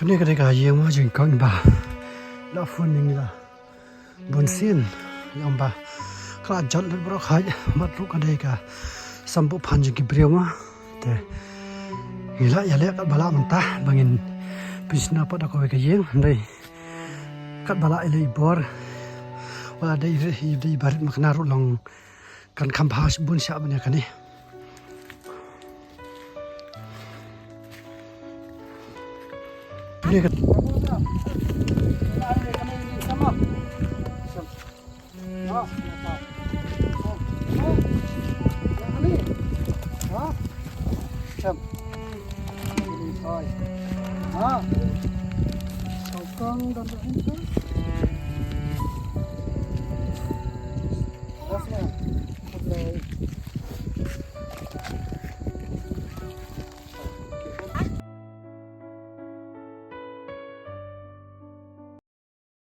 Pene ka deka yang ma jing kan ba la fun ning la bun sin yang ba kla jat le bro khai mat ru ka deka sambu phan jing ki priyo ma te ila ya le ka bala man ta bangin pisna pa da ko ka yang dai kat bala ile bor wala dai ri barit makna ru long kan kham phas bun sha bane ka ni pene ka Hãy subscribe cho kênh Ghiền Mì Gõ để không bỏ lỡ những video hấp dẫn.